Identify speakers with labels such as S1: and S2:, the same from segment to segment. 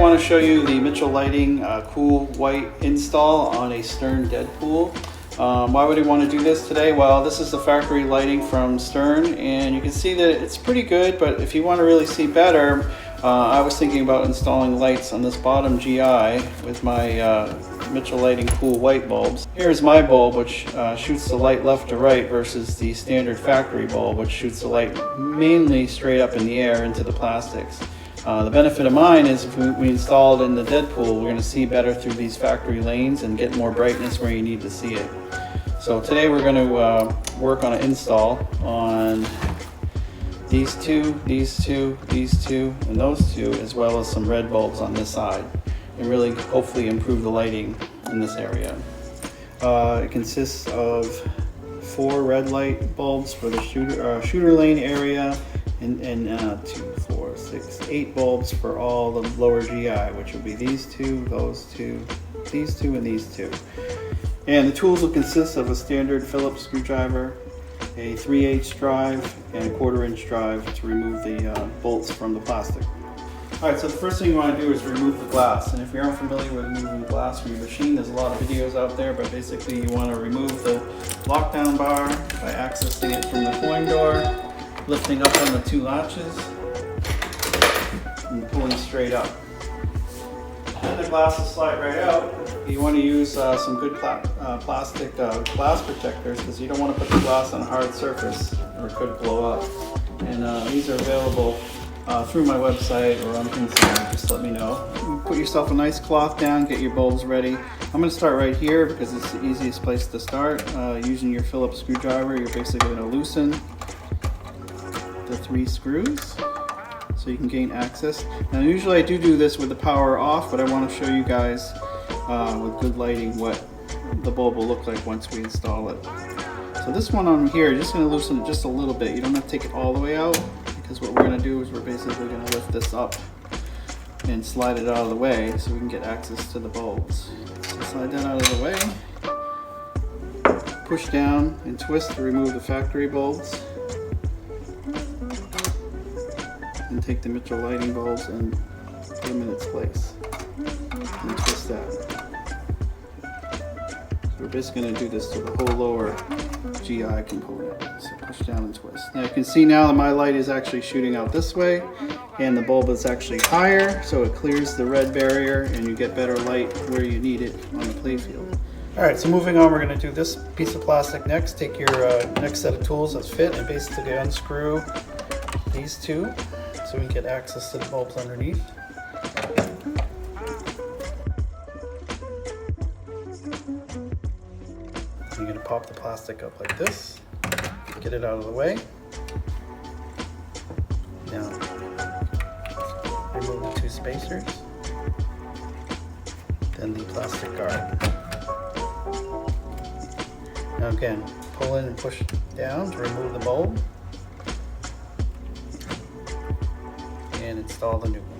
S1: want to show you the Mitchell Lighting cool white install on a Stern Deadpool. Why would I want to do this today? Well, this is the factory lighting from Stern, and you can see that it's pretty good, but if you want to really see better, I was thinking about installing lights on this bottom GI with my Mitchell Lighting cool white bulbs. Here's my bulb, which shoots the light left to right versus the standard factory bulb, which shoots the light mainly straight up in the air into the plastics. The benefit of mine is if we install it in the Deadpool, we're going to see better through these factory lanes and get more brightness where you need to see it. So today we're going to work on an install on these two, these two, these two, and those two, as well as some red bulbs on this side, and really hopefully improve the lighting in this area. It consists of 4 red light bulbs for the shooter lane area, and 2, 4, 6, 8 bulbs for all the lower GI, which will be these two, those two, these two, and these two. And the tools will consist of a standard Phillips screwdriver, a 3/8 drive, and a 1/4 inch drive to remove the bolts from the plastic. Alright, so the first thing you want to do is remove the glass. And if you aren't familiar with removing glass from your machine, there's a lot of videos out there, but basically you want to remove the lockdown bar by accessing it from the coin door, lifting up on the 2 latches, and pulling straight up. Then the glass will slide right out. You want to use some good plastic glass protectors, because you don't want to put the glass on a hard surface or it could blow up. And these are available through my website or on Instagram. Just let me know. You put yourself a nice cloth down, get your bulbs ready. I'm going to start right here because it's the easiest place to start. Using your Phillips screwdriver, you're basically going to loosen the 3 screws so you can gain access. Now usually I do this with the power off, but I want to show you guys with good lighting what the bulb will look like once we install it. So this one on here, you're just going to loosen it just a little bit. You don't have to take it all the way out, because what we're going to do is we're basically going to lift this up and slide it out of the way so we can get access to the bulbs. So slide that out of the way, push down and twist to remove the factory bulbs, and take the Mitchell Lighting bulbs and put them in its place and twist that. So we're basically going to do this to the whole lower GI component. So push down and twist. Now you can see now that my light is actually shooting out this way, and the bulb is actually higher, so it clears the red barrier and you get better light where you need it on the playfield. Alright, so moving on, we're going to do this piece of plastic next. Take your next set of tools that fit and basically unscrew these 2 so we can get access to the bulbs underneath. You're going to pop the plastic up like this, get it out of the way. Now, remove the 2 spacers, then the plastic guard. Now again, pull in and push down to remove the bulb, and install the new one.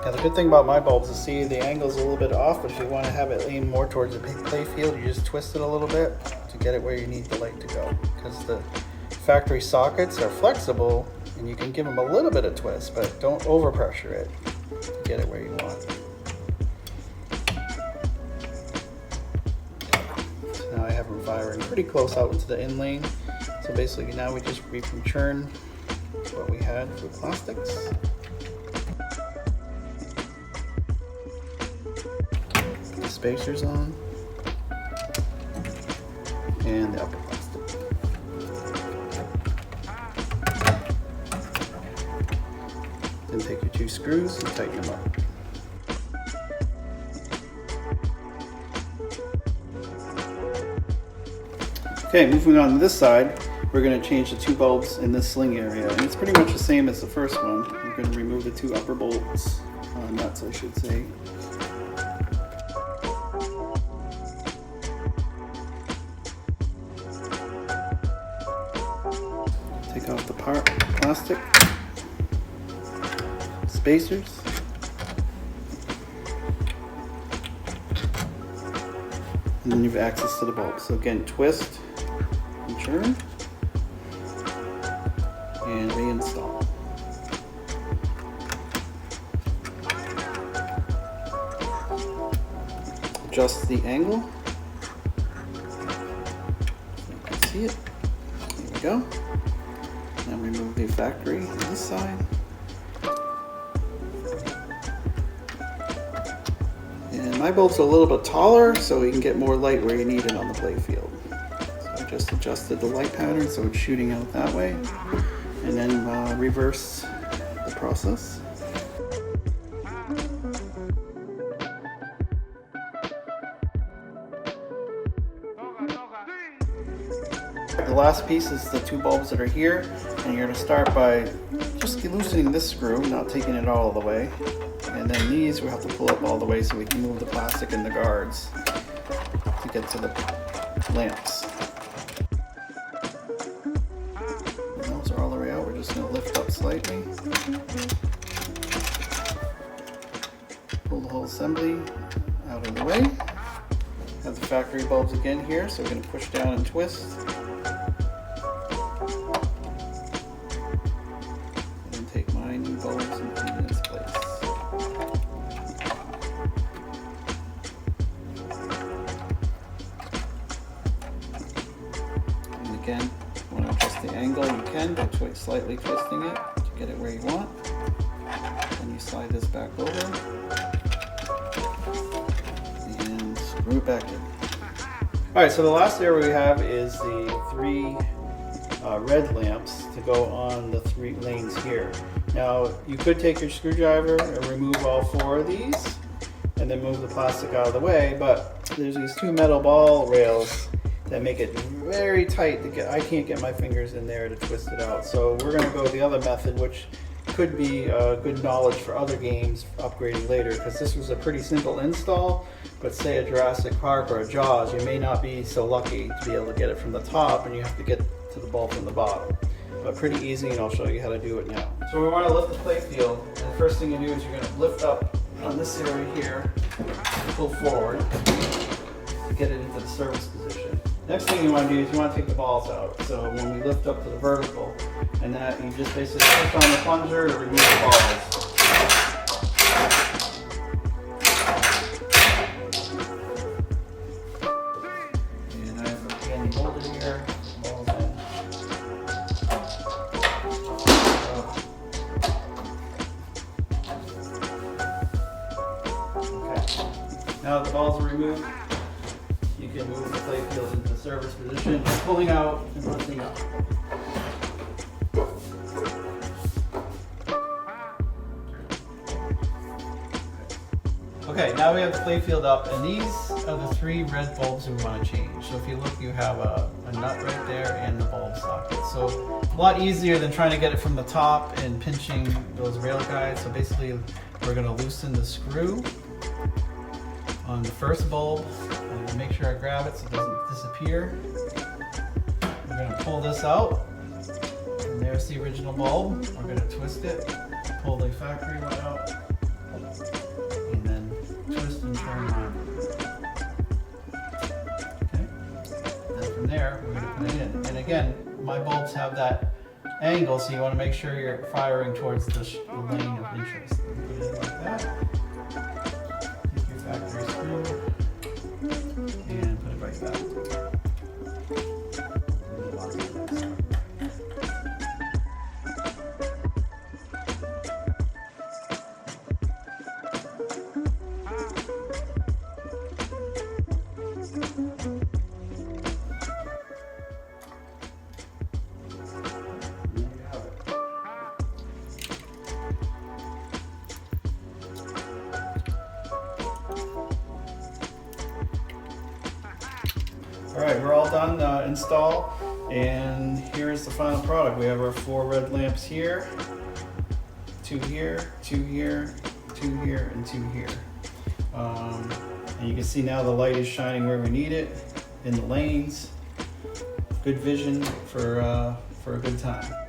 S1: Now the good thing about my bulbs is, see, the angle's a little bit off, but if you want to have it lean more towards the play field, you just twist it a little bit to get it where you need the light to go. Because the factory sockets are flexible and you can give them a little bit of twist, but don't overpressure it to get it where you want. So now I have them firing pretty close out into the in lane. So basically now we just return what we had for plastics. Spacers on, and the upper plastic. Then take your 2 screws and tighten them up. Okay, moving on to this side, we're going to change the 2 bulbs in this sling area, and it's pretty much the same as the first one. We're going to remove the 2 upper bolts, nuts I should say. Take off the plastic, spacers, and then you have access to the bulb. So again, twist and turn and reinstall. Adjust the angle. You can see it. There we go. Now remove the factory on this side. And my bulb's a little bit taller, so you can get more light where you need it on the play field. So I just adjusted the light pattern so it's shooting out that way, and then reverse the process. The last piece is the two bulbs that are here, and you're going to start by just loosening this screw, not taking it all the way. And then these we have to pull up all the way so we can move the plastic and the guards to get to the lamps. And those are all the way out. We're just going to lift up slightly. Pull the whole assembly out of the way. Have the factory bulbs again here, so we're going to push down and twist. And take my new bulbs and put them in its place. And again, if you want to adjust the angle, you can by slightly twisting it to get it where you want. Then you slide this back over and screw it back in. Alright, so the last area we have is the three red lamps to go on the three lanes here. Now, you could take your screwdriver and remove all four of these and then move the plastic out of the way, but there's these two metal ball rails that make it very tight to get. I can't get my fingers in there to twist it out. So we're going to go the other method, which could be good knowledge for other games upgrading later, because this was a pretty simple install. But say a Jurassic Park or a Jaws, you may not be so lucky to be able to get it from the top, and you have to get to the bulb from the bottom. But pretty easy, and I'll show you how to do it now. So we want to lift the play field, and the first thing you do is you're going to lift up on this area here, pull forward to get it into the service position. Next thing you want to do is you want to take the balls out. So when we lift up to the vertical, and that you just basically push on the plunger to remove the balls. Now that the balls are removed, you can move the play field into the service position, pulling out and lifting up. Okay, now we have the play field up, and these are the three red bulbs we want to change. So if you look, you have a nut right there and the bulb socket. So a lot easier than trying to get it from the top and pinching those rail guides. So basically, we're going to loosen the screw on the first bulb, and make sure I grab it so it doesn't disappear. We're going to pull this out, and there's the original bulb. We're going to twist it, pull the factory one out, and then twist and turn on. Okay, and from there we're going to put it in. And again, my bulbs have that angle, so you want to make sure you're firing towards the lane of interest. Put it in like that. Factory screw and put it right back. Alright, we're all done install, and here's the final product. We have our four red lamps here, two here, two here, two here, and two here. And you can see now the light is shining where we need it, in the lanes. Good vision for a good time.